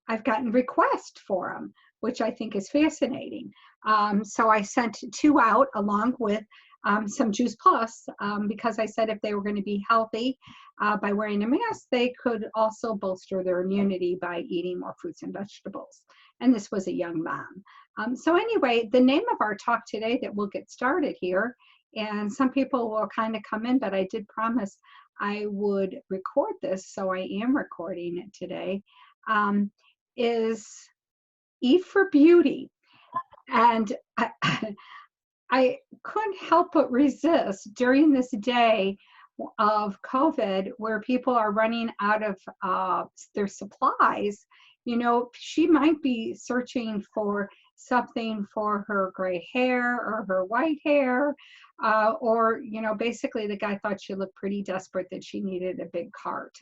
I've gotten requests for them, which I think is fascinating. So I sent two out along with some Juice Plus because I said if they were going to be healthy by wearing a mask, they could also bolster their immunity by eating more fruits and vegetables. And this was a young mom. So anyway, the name of our talk today that we'll get started here, and some people will kind of come in, but I did promise I would record this, so I am recording it today, is Eat for Beauty. And I couldn't help but resist during this day of COVID where people are running out of their supplies. You know, she might be searching for something for her gray hair or her white hair, or, you know, basically the guy thought she looked pretty desperate that she needed a big cart.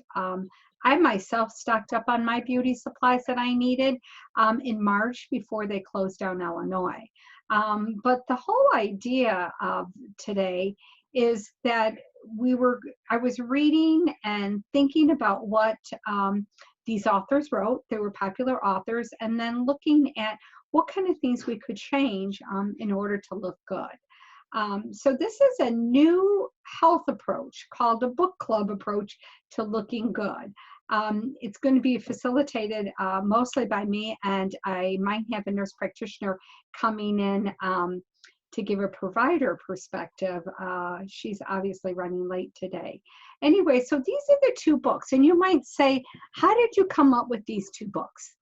I myself stocked up on my beauty supplies that I needed in March before they closed down Illinois. But the whole idea of today is that I was reading and thinking about what these authors wrote. They were popular authors, and then looking at what kind of things we could change in order to look good. So this is a new health approach called a book club approach to looking good. It's going to be facilitated mostly by me, and I might have a nurse practitioner coming in to give a provider perspective. She's obviously running late today. Anyway, so these are the two books, and you might say, how did you come up with these two books?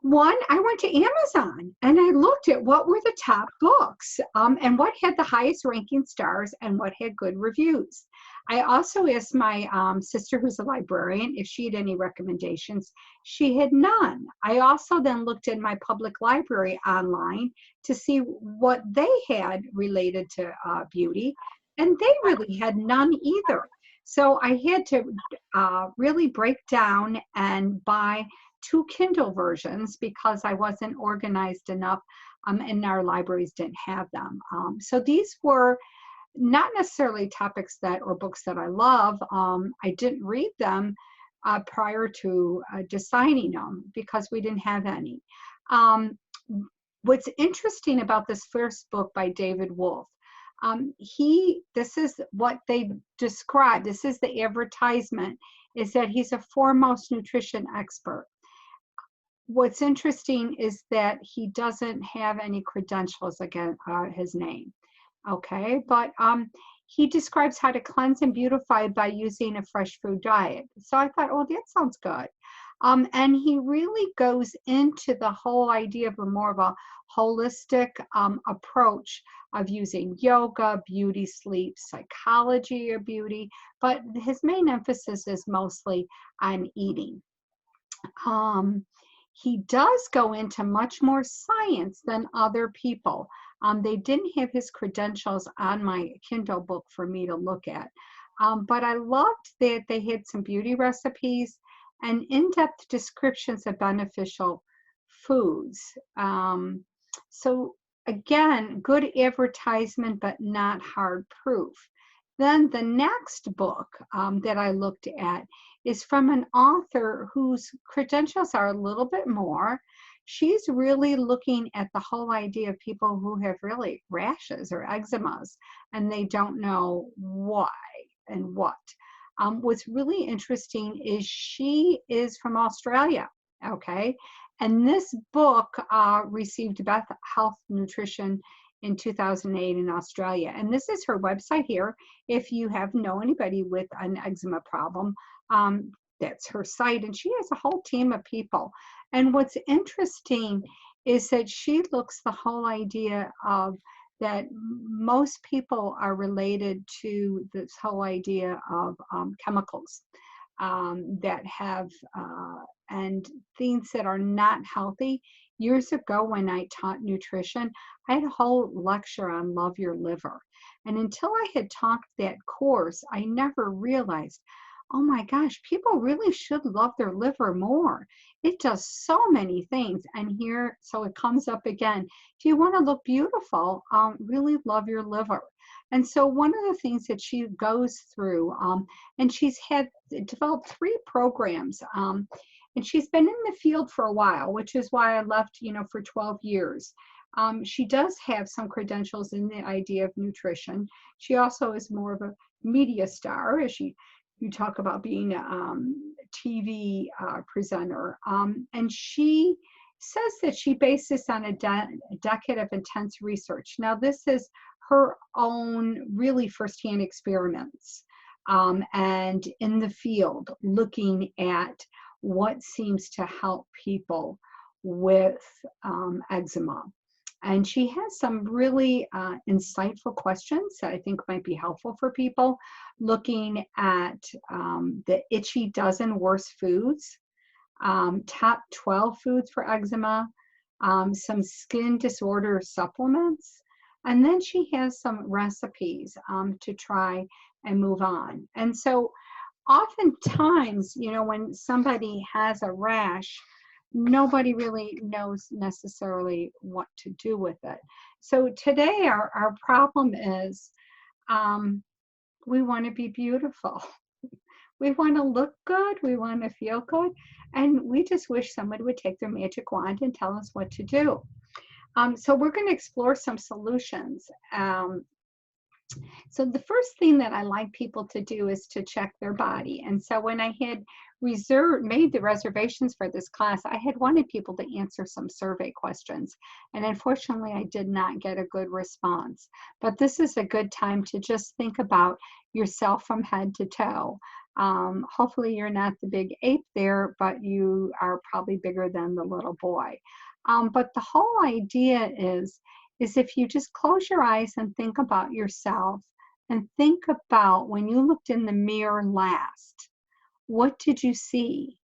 One, I went to Amazon and I looked at what were the top books and what had the highest ranking stars and what had good reviews. I also asked my sister, who's a librarian, if she had any recommendations. She had none. I also then looked at my public library online to see what they had related to beauty, and they really had none either. So I had to really break down and buy two Kindle versions because I wasn't organized enough and our libraries didn't have them. So these were not necessarily topics that or books that I love. I didn't read them prior to deciding them because we didn't have any. What's interesting about this first book by David Wolfe, this is what they describe, this is the advertisement, is that he's a foremost nutrition expert. What's interesting is that he doesn't have any credentials against his name, okay? But he describes how to cleanse and beautify by using a fresh food diet. So I thought, oh, that sounds good. And he really goes into the whole idea of more of a holistic approach of using yoga, beauty, sleep, psychology of beauty, but his main emphasis is mostly on eating. He does go into much more science than other people. They didn't have his credentials on my Kindle book for me to look at. But I loved that they had some beauty recipes and in-depth descriptions of beneficial foods. So again, good advertisement, but not hard proof. Then the next book that I looked at is from an author whose credentials are a little bit more. She's really looking at the whole idea of people who have really rashes or eczemas and they don't know why and what. What's really interesting is she is from Australia, okay? And this book received Best Health Nutrition in 2008 in Australia. And this is her website here. If you know anybody with an eczema problem, that's her site. And she has a whole team of people. And what's interesting is that she looks the whole idea of that most people are related to this whole idea of chemicals that have and things that are not healthy. Years ago when I taught nutrition, I had a whole lecture on Love Your Liver. And until I had taught that course, I never realized, oh my gosh, people really should love their liver more. It does so many things. And here, so it comes up again. If you want to look beautiful, really love your liver. And so one of the things that she goes through, and she's developed 3 programs. And she's been in the field for a while, which is why I left, for 12 years. She does have some credentials in the idea of nutrition. She also is more of a media star, as you talk about being a TV presenter. And she says that she based this on a decade of intense research. Now, this is her own really firsthand experiments and in the field, looking at what seems to help people with eczema. And she has some really insightful questions that I think might be helpful for people, looking at the itchy dozen worst foods, top 12 foods for eczema, some skin disorder supplements, and then she has some recipes to try and move on. And so oftentimes, when somebody has a rash, nobody really knows necessarily what to do with it. So today our problem is we want to be beautiful. We want to look good. We want to feel good. And we just wish somebody would take their magic wand and tell us what to do. So we're going to explore some solutions. So the first thing that I like people to do is to check their body. And so when I had made the reservations for this class, I had wanted people to answer some survey questions. And unfortunately, I did not get a good response. But this is a good time to just think about yourself from head to toe. Hopefully you're not the big ape there, but you are probably bigger than the little boy. But the whole idea is if you just close your eyes and think about yourself and think about when you looked in the mirror last, what did you see?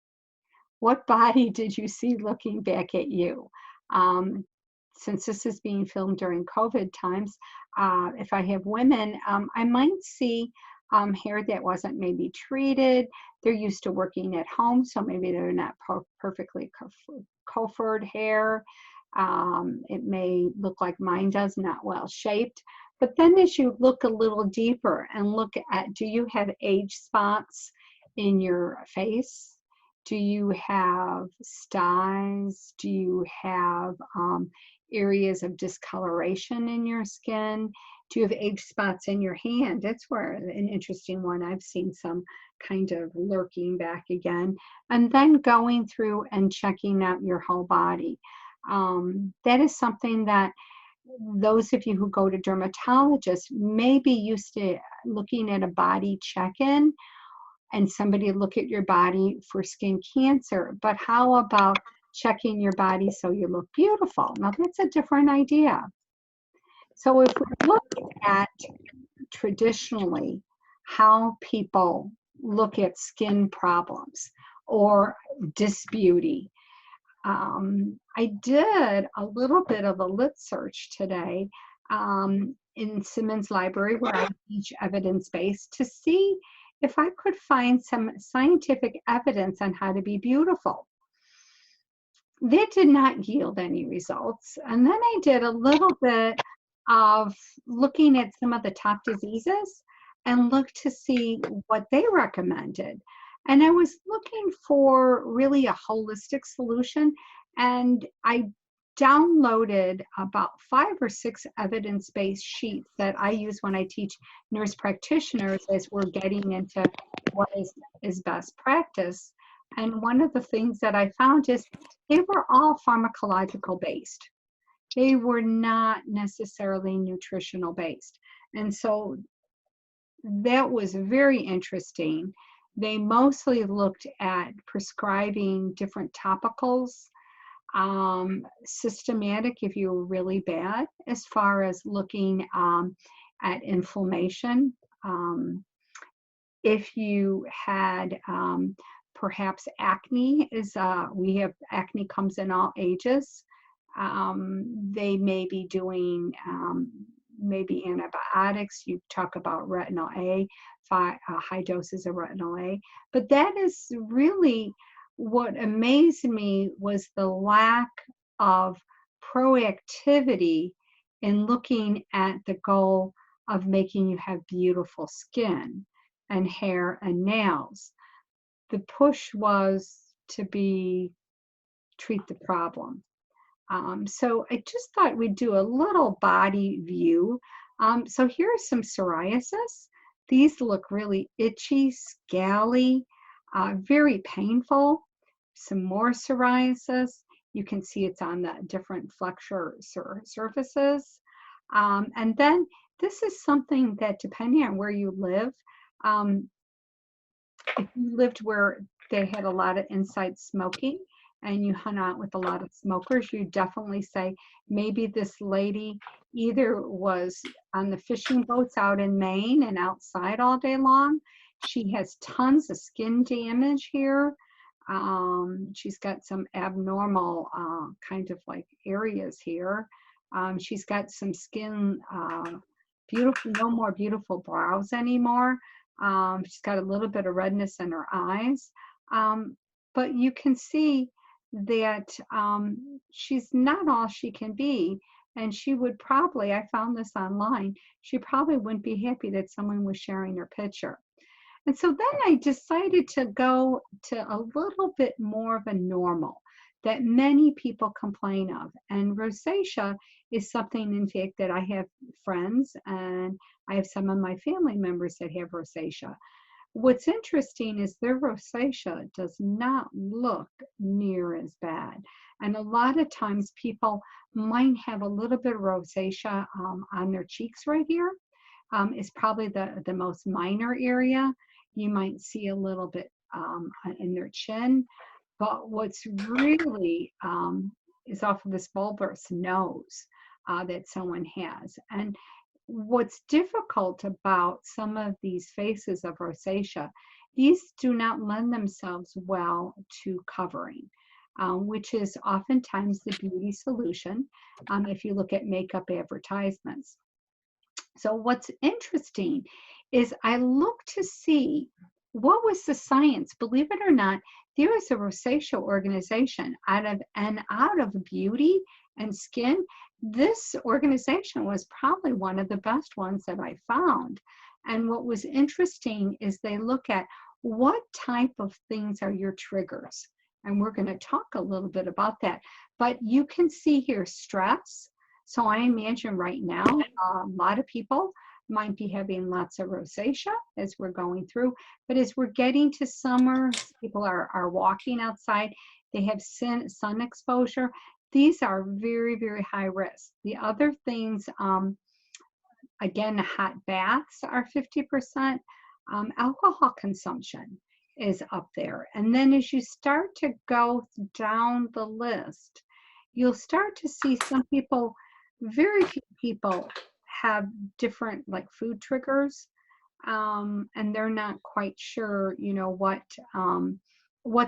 What body did you see looking back at you? Since this is being filmed during COVID times, if I have women, I might see hair that wasn't maybe treated. They're used to working at home, so maybe they're not perfectly coiffured hair. It may look like mine does, not well shaped. But then as you look a little deeper and look at, do you have age spots in your face? Do you have styes? Do you have areas of discoloration in your skin? Do you have age spots in your hand? That's where an interesting one. I've seen some kind of lurking back again. And then going through and checking out your whole body. That is something that those of you who go to dermatologists may be used to looking at a body check-in and somebody look at your body for skin cancer. But how about checking your body so you look beautiful? Now that's a different idea. So if we look at traditionally how people look at skin problems or disbeauty, I did a little bit of a lit search today in Simmons Library, where I teach evidence-based, to see if I could find some scientific evidence on how to be beautiful. That did not yield any results. And then I did a little bit of looking at some of the top diseases and looked to see what they recommended. And I was looking for really a holistic solution, and I downloaded about 5 or 6 evidence-based sheets that I use when I teach nurse practitioners as we're getting into what is best practice. And one of the things that I found is they were all pharmacological based. They were not necessarily nutritional based. And so that was very interesting. They mostly looked at prescribing different topicals, systematic if you were really bad, as far as looking at inflammation. If you had perhaps acne, we have acne comes in all ages. They may be doing maybe antibiotics. You talk about retinol A, high doses of retinol A. But that is really what amazed me, was the lack of proactivity in looking at the goal of making you have beautiful skin and hair and nails. The push was to treat the problem. So I just thought we'd do a little body view. So here's some psoriasis. These look really itchy, scaly, very painful. Some more psoriasis. You can see it's on the different flexure surfaces. And then this is something that, depending on where you live, um, if you lived where they had a lot of inside smoking and you hung out with a lot of smokers, you definitely say maybe this lady either was on the fishing boats out in Maine and outside all day long. She has tons of skin damage here. She's got some abnormal kind of like areas here. She's got some skin, beautiful, no more beautiful brows anymore. She's got a little bit of redness in her eyes. But you can see that she's not all she can be. And she would probably, I found this online, she probably wouldn't be happy that someone was sharing her picture. And so then I decided to go to a little bit more of a normal that many people complain of. And rosacea is something, in fact, that I have friends and I have some of my family members that have rosacea. What's interesting is their rosacea does not look near as bad. And a lot of times people might have a little bit of rosacea on their cheeks right here. Is probably the most minor area. You might see a little bit in their chin. But what's really is off of this bulbous nose that someone has. And what's difficult about some of these phases of rosacea, these do not lend themselves well to covering, which is oftentimes the beauty solution if you look at makeup advertisements. So what's interesting is I look to see what was the science. Believe it or not, there is a rosacea organization out of beauty and skin. This organization was probably one of the best ones that I found. And what was interesting is they look at what type of things are your triggers. And we're going to talk a little bit about that. But you can see here stress. So I imagine right now, a lot of people might be having lots of rosacea as we're going through. But as we're getting to summer, people are walking outside. They have sun exposure. These are very, very high risk. The other things, again, hot baths are 50%. Alcohol consumption is up there. And then as you start to go down the list, you'll start to see some people, very few people have different like food triggers, and they're not quite sure, you know, what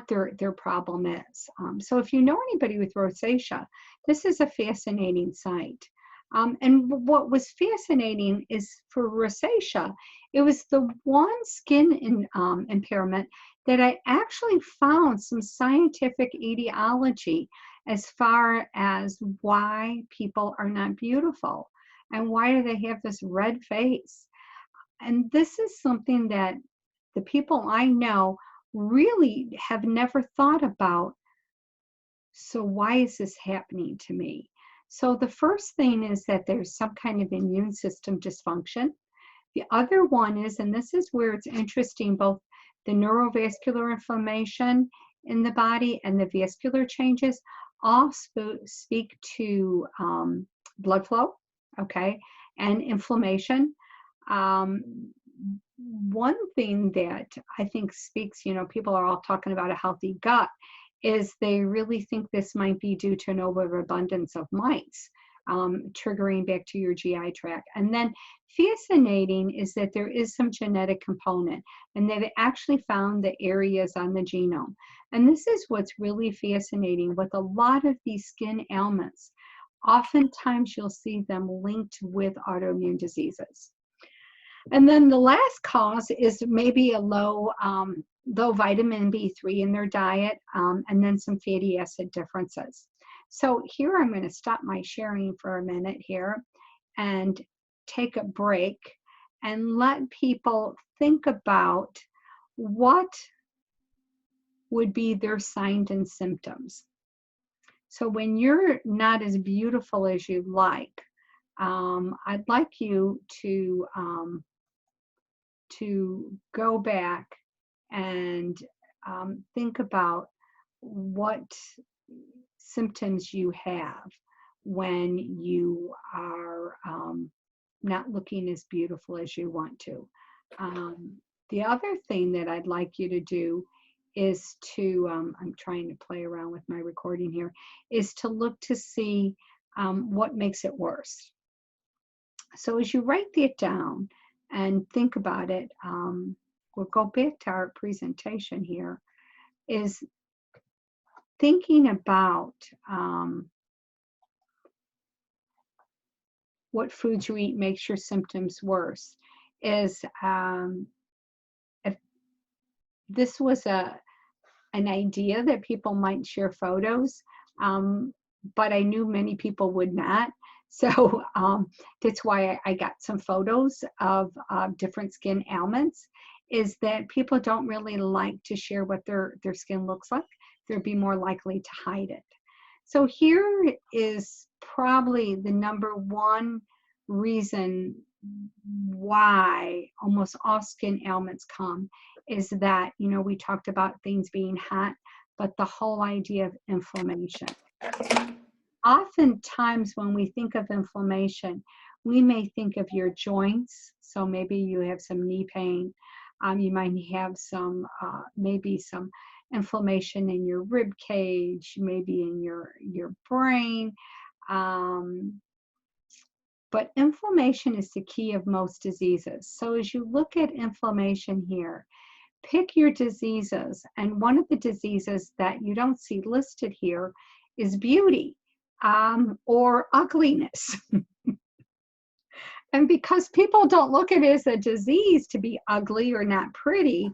their problem is. So if you know anybody with rosacea, this is a fascinating site. And what was fascinating is for rosacea, it was the one skin impairment that I actually found some scientific etiology as far as why people are not beautiful and why do they have this red face. And this is something that the people I know really have never thought about. So why is this happening to me? So the first thing is that there's some kind of immune system dysfunction. The other one is, and this is where it's interesting, both the neurovascular inflammation in the body and the vascular changes all speak to blood flow, okay, and inflammation. One thing that I think speaks, you know, people are all talking about a healthy gut, is they really think this might be due to an overabundance of mites, triggering back to your GI tract. And then fascinating is that there is some genetic component, and they've actually found the areas on the genome. And this is what's really fascinating with a lot of these skin ailments. Oftentimes you'll see them linked with autoimmune diseases. And then the last cause is maybe a low vitamin B3 in their diet, and then some fatty acid differences. So here I'm going to stop my sharing for a minute here and take a break and let people think about what would be their signs and symptoms. So when you're not as beautiful as you like, I'd like you to go back and think about what symptoms you have when you are not looking as beautiful as you want to. The other thing that I'd like you to do is to, I'm trying to play around with my recording here, is to look to see what makes it worse. So as you write it down and think about it, we'll go back to our presentation here, is thinking about what foods you eat makes your symptoms worse. Is if this was an idea that people might share photos, but I knew many people would not. So that's why I got some photos of different skin ailments, is that people don't really like to share what their skin looks like. They'd be more likely to hide it. So here is probably the number one reason why almost all skin ailments come, is that, you know, we talked about things being hot, but the whole idea of inflammation. Oftentimes when we think of inflammation, we may think of your joints. So maybe you have some knee pain. You might have some, maybe some inflammation in your rib cage, maybe in your brain. But inflammation is the key of most diseases. So as you look at inflammation here, pick your diseases. And one of the diseases that you don't see listed here is beauty or ugliness. And because people don't look at it as a disease to be ugly or not pretty,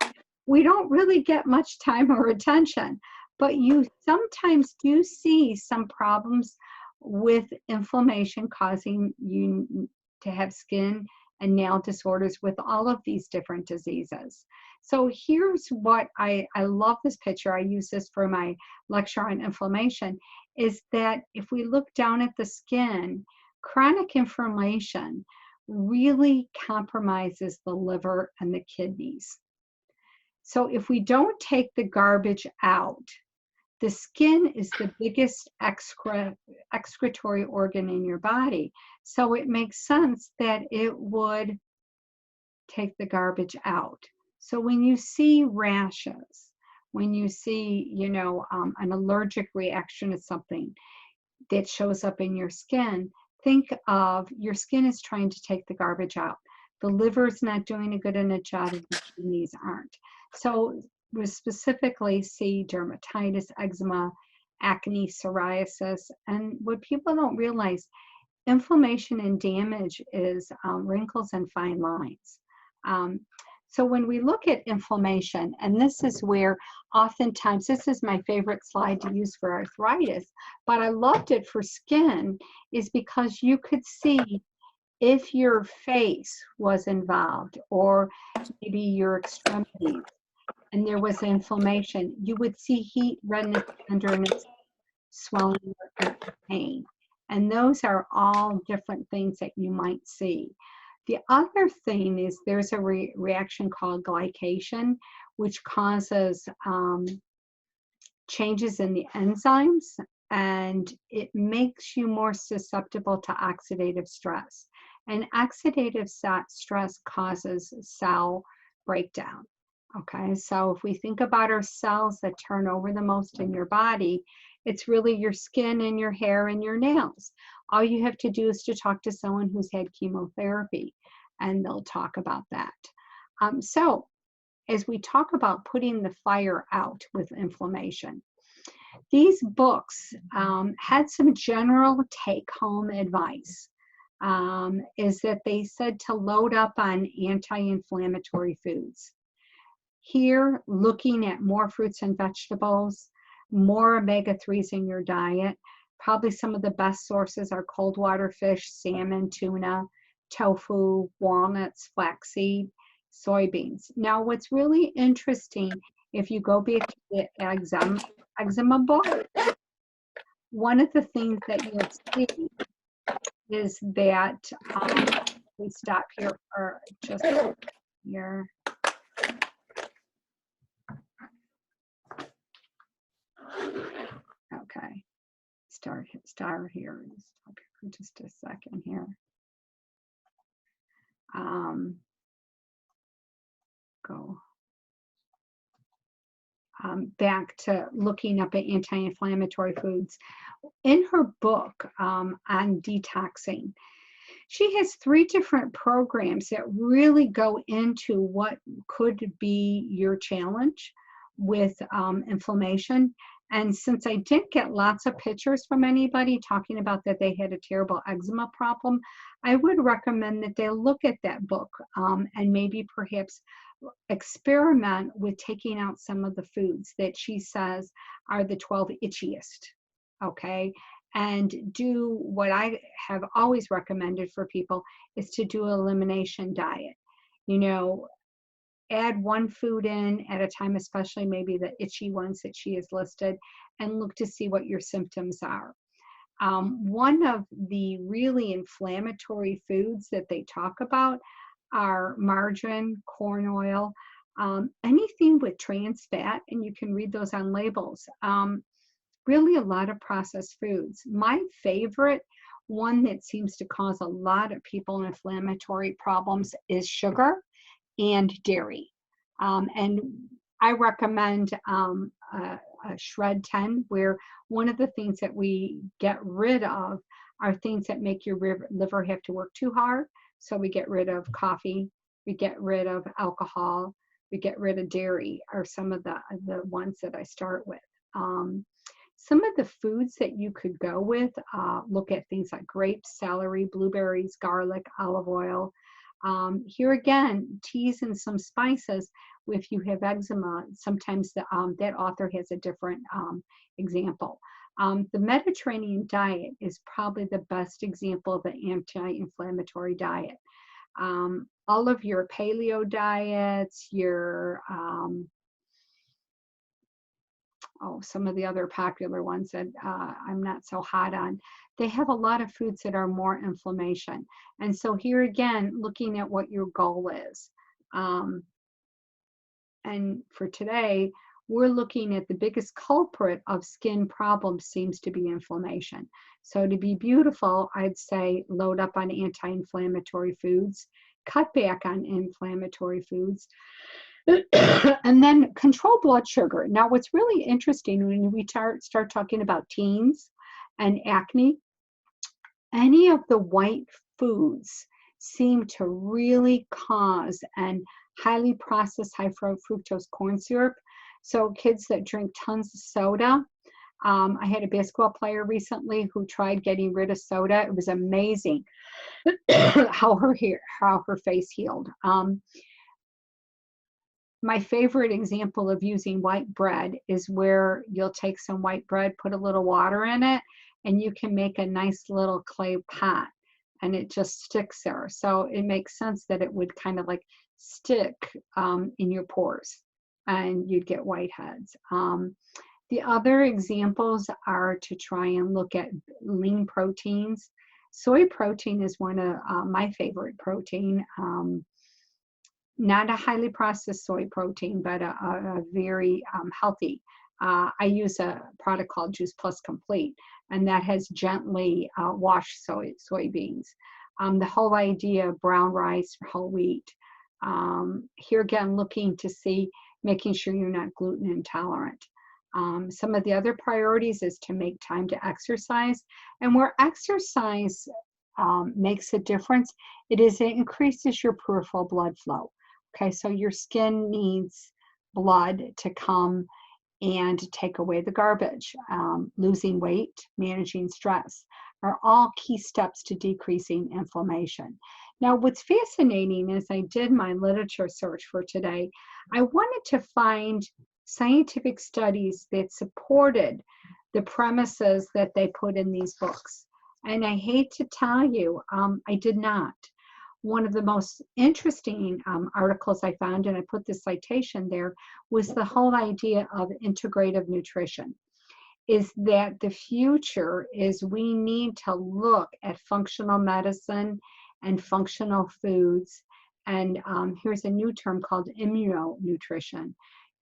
we don't really get much time or attention. But you sometimes do see some problems with inflammation causing you to have skin and nail disorders with all of these different diseases. So here's what I love this picture. I use this for my lecture on inflammation, is that if we look down at the skin, chronic inflammation really compromises the liver and the kidneys. So if we don't take the garbage out, the skin is the biggest excretory organ in your body. So it makes sense that it would take the garbage out. So when you see rashes, when you see, you know, an allergic reaction to something that shows up in your skin, think of your skin is trying to take the garbage out. The liver's not doing a good enough job, and the kidneys aren't. So we specifically see dermatitis, eczema, acne, psoriasis. And what people don't realize, inflammation and damage is wrinkles and fine lines. So when we look at inflammation, and this is where oftentimes, this is my favorite slide to use for arthritis, but I loved it for skin, is because you could see if your face was involved, or maybe your extremities, and there was inflammation, you would see heat, redness, tenderness, swelling, or pain. And those are all different things that you might see. The other thing is there's a reaction called glycation, which causes changes in the enzymes, and it makes you more susceptible to oxidative stress. And oxidative stress causes cell breakdown. Okay, so if we think about our cells that turn over the most in your body, it's really your skin and your hair and your nails. All you have to do is to talk to someone who's had chemotherapy, and they'll talk about that. So as we talk about putting the fire out with inflammation, these books had some general take-home advice. Is that they said to load up on anti-inflammatory foods. Here, looking at more fruits and vegetables, more omega-3s in your diet. Probably some of the best sources are cold water fish, salmon, tuna, tofu, walnuts, flaxseed, soybeans. Now, what's really interesting if you go back to the eczema book, one of the things that you'll see is that, we stop here for just here. Okay, start here, stop here for just a second here. Go back to looking up at anti-inflammatory foods. In her book on detoxing, she has 3 different programs that really go into what could be your challenge with inflammation. And since I didn't get lots of pictures from anybody talking about that they had a terrible eczema problem, I would recommend that they look at that book and maybe perhaps experiment with taking out some of the foods that she says are the 12 itchiest, okay? And do what I have always recommended for people is to do an elimination diet. You know, add one food in at a time, especially maybe the itchy ones that she has listed, and look to see what your symptoms are. One of the really inflammatory foods that they talk about are margarine, corn oil, anything with trans fat, and you can read those on labels. Really a lot of processed foods. My favorite one that seems to cause a lot of people inflammatory problems is sugar and dairy. And I recommend a Shred 10, where one of the things that we get rid of are things that make your liver have to work too hard. So we get rid of coffee, we get rid of alcohol, we get rid of dairy, are some of the ones that I start with. Some of the foods that you could go with, look at things like grapes, celery, blueberries, garlic, olive oil. Here again, teas and some spices. If you have eczema, sometimes that author has a different example. The Mediterranean diet is probably the best example of an anti-inflammatory diet. All of your paleo diets, your some of the other popular ones that I'm not so hot on, they have a lot of foods that are more inflammation. And so here again, looking at what your goal is. And for today, we're looking at the biggest culprit of skin problems seems to be inflammation. So to be beautiful, I'd say load up on anti-inflammatory foods, cut back on inflammatory foods, and then control blood sugar. Now, what's really interesting when we start talking about teens and acne, any of the white foods seem to really cause and highly processed high fructose corn syrup. So kids that drink tons of soda. I had a basketball player recently who tried getting rid of soda. It was amazing how her face healed. My favorite example of using white bread is where you'll take some white bread, put a little water in it, and you can make a nice little clay pot, and it just sticks there. So it makes sense that it would kind of like stick in your pores, and you'd get whiteheads. The other examples are to try and look at lean proteins. Soy protein is one of my favorite protein. Not a highly processed soy protein, but a very healthy. I use a product called Juice Plus Complete, and that has gently washed soybeans. The whole idea of brown rice, whole wheat. Here again, looking to see, making sure you're not gluten intolerant. Some of the other priorities is to make time to exercise. And where exercise makes a difference, it increases your peripheral blood flow. Okay, so your skin needs blood to come and take away the garbage. Losing weight, managing stress are all key steps to decreasing inflammation. Now, what's fascinating is I did my literature search for today. I wanted to find scientific studies that supported the premises that they put in these books. And I hate to tell you, I did not. one of the most interesting articles I found, and I put this citation there, was the whole idea of integrative nutrition. Is that the future is we need to look at functional medicine and functional foods. And here's a new term called immunonutrition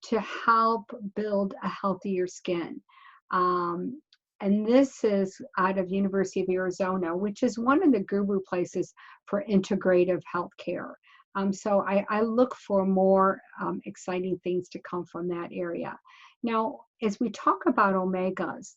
to help build a healthier skin. Um, and this is out of University of Arizona, which is one of the guru places for integrative healthcare. So I look for more exciting things to come from that area. Now, as we talk about omegas,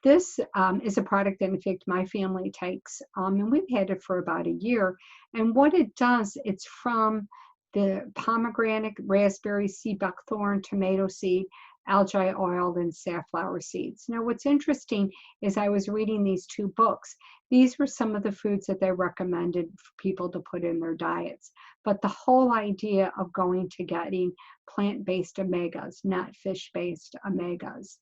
this is a product that, in fact, my family takes, and we've had it for about a year. And what it does, it's from the pomegranate, raspberry, sea buckthorn, tomato seed, algae oil, and safflower seeds. Now, what's interesting is I was reading these two books. These were some of the foods that they recommended for people to put in their diets. But the whole idea of going to getting plant-based omegas, not fish-based omegas.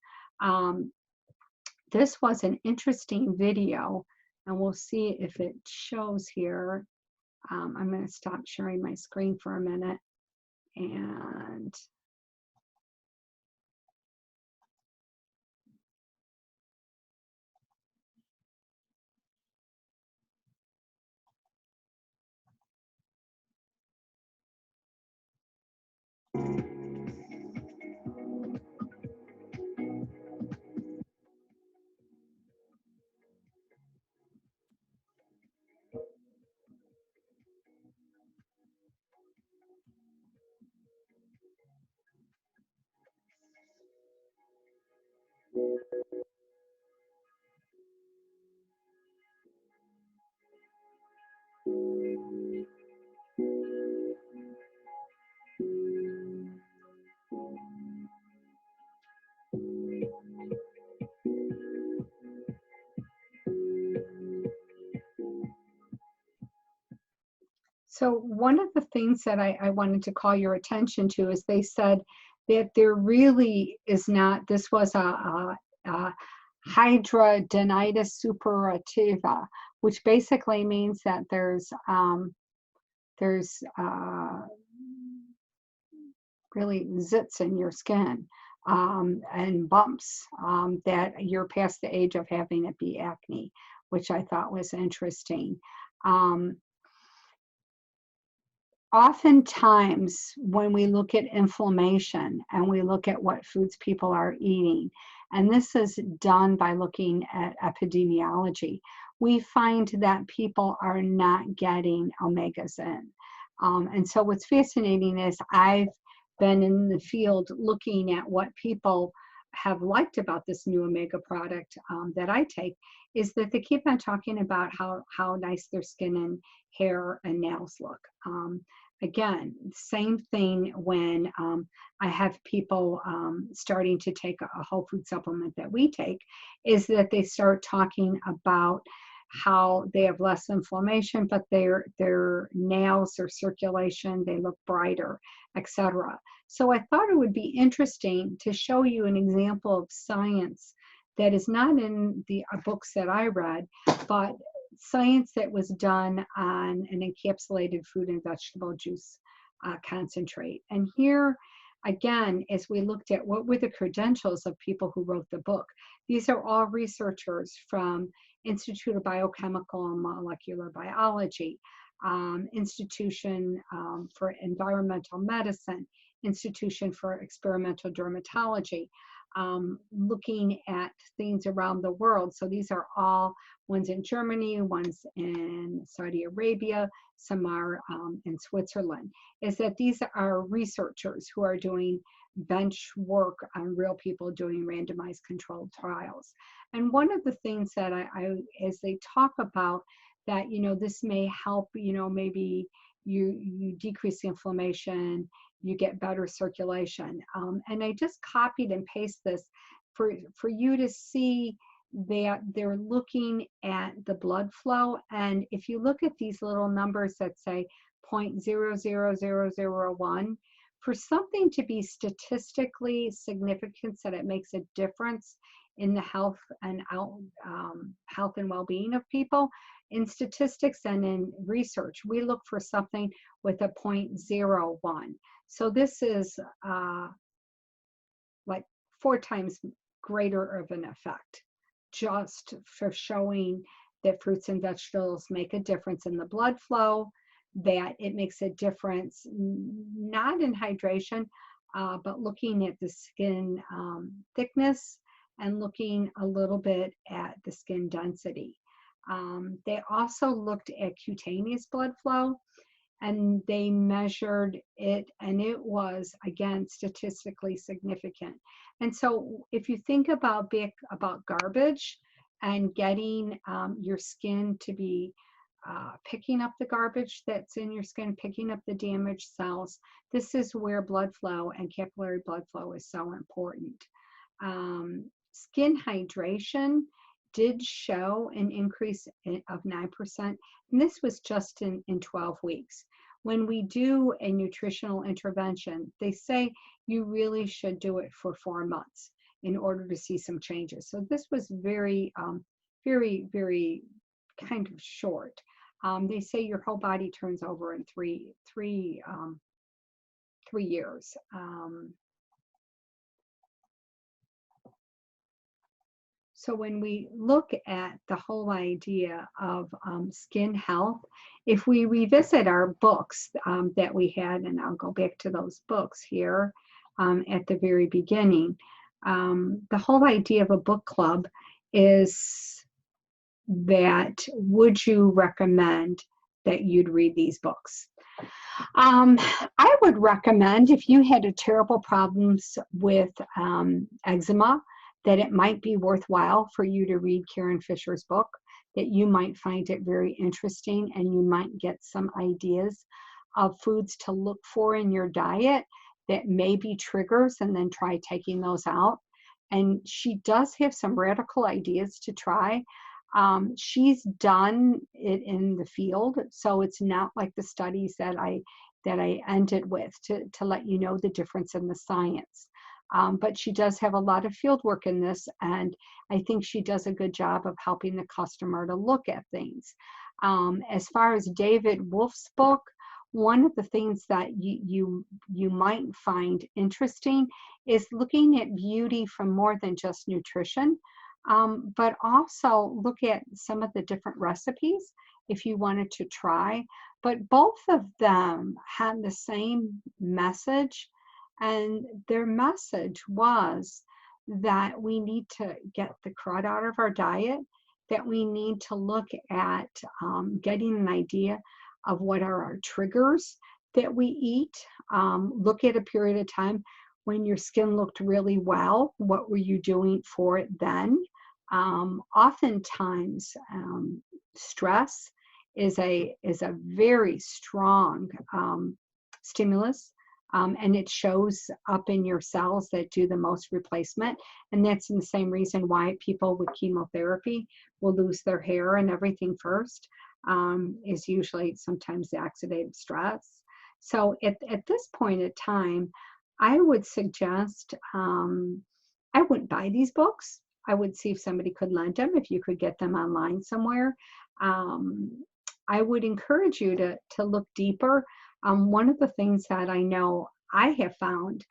This was an interesting video, and we'll see if it shows here. I'm going to stop sharing my screen for a minute. And so one of the things that I wanted to call your attention to is they said that there really is not, this was a hydradenitis suppurativa, which basically means that there's really zits in your skin and bumps that you're past the age of having it be acne, which I thought was interesting. Oftentimes, when we look at inflammation and we look at what foods people are eating, and this is done by looking at epidemiology, we find that people are not getting omegas in. And so what's fascinating is I've been in the field looking at what people have liked about this new omega product that I take, is that they keep on talking about how nice their skin and hair and nails look. Again, same thing when I have people starting to take a whole food supplement that we take, is that they start talking about how they have less inflammation, but their nails, their circulation, they look brighter, etc. So I thought it would be interesting to show you an example of science that is not in the books that I read, but science that was done on an encapsulated fruit and vegetable juice concentrate. And here, again, as we looked at what were the credentials of people who wrote the book, these are all researchers from Institute of Biochemical and Molecular Biology, Institution for Environmental Medicine, Institution for Experimental Dermatology, looking at things around the world. So these are all ones in Germany, ones in Saudi Arabia, some are in Switzerland, is that these are researchers who are doing bench work on real people doing randomized controlled trials. And one of the things that as they talk about that, this may help, maybe you decrease the inflammation, you get better circulation. And I just copied and pasted this for you to see that they're looking at the blood flow. And if you look at these little numbers that say 0.00001, for something to be statistically significant, that it makes a difference in the health and health and well-being of people. In statistics and in research, we look for something with a 0.01. So this is like 4 times greater of an effect, just for showing that fruits and vegetables make a difference in the blood flow, that it makes a difference not in hydration, but looking at the skin thickness and looking a little bit at the skin density. They also looked at cutaneous blood flow, and they measured it, and it was, again, statistically significant. And so if you think about garbage and getting your skin to be picking up the garbage that's in your skin, picking up the damaged cells, this is where blood flow and capillary blood flow is so important. Skin hydration did show an increase of 9%, and this was just in 12 weeks. When we do a nutritional intervention, they say you really should do it for 4 months in order to see some changes. So this was very, very kind of short. They say your whole body turns over in three years. So when we look at the whole idea of skin health, if we revisit our books that we had, and I'll go back to those books here at the very beginning, the whole idea of a book club is that would you recommend that you'd read these books? I would recommend, if you had terrible problems with eczema, that it might be worthwhile for you to read Karen Fisher's book, that you might find it very interesting and you might get some ideas of foods to look for in your diet that may be triggers, and then try taking those out. And she does have some radical ideas to try. She's done it in the field, so it's not like the studies that I ended with to let you know the difference in the science. But she does have a lot of field work in this, and I think she does a good job of helping the customer to look at things. As far as David Wolf's book, one of the things that you might find interesting is looking at beauty from more than just nutrition, but also look at some of the different recipes if you wanted to try. But both of them had the same message, and their message was that we need to get the crud out of our diet, that we need to look at getting an idea of what are our triggers that we eat. Look at a period of time when your skin looked really well. What were you doing for it then? Oftentimes, stress is a very strong stimulus, and it shows up in your cells that do the most replacement. And that's the same reason why people with chemotherapy will lose their hair and everything first, is usually sometimes the oxidative stress. So at this point in time, I would suggest, I wouldn't buy these books. I would see if somebody could lend them, if you could get them online somewhere. I would encourage you to look deeper. One of the things that I know I have found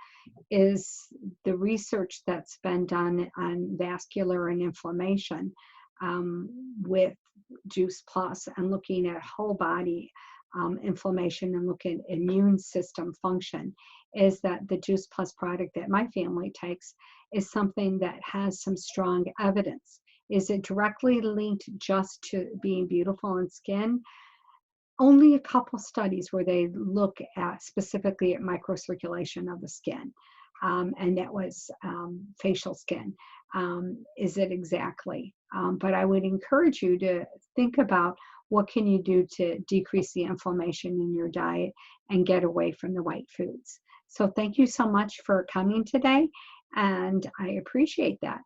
is the research that's been done on vascular and inflammation with Juice Plus, and looking at whole body inflammation and looking at immune system function, is that the Juice Plus product that my family takes is something that has some strong evidence. Is it directly linked just to being beautiful in skin? Only a couple studies where they look at specifically at microcirculation of the skin, and that was facial skin. Is it exactly? But I would encourage you to think about what can you do to decrease the inflammation in your diet and get away from the white foods. So thank you so much for coming today, and I appreciate that.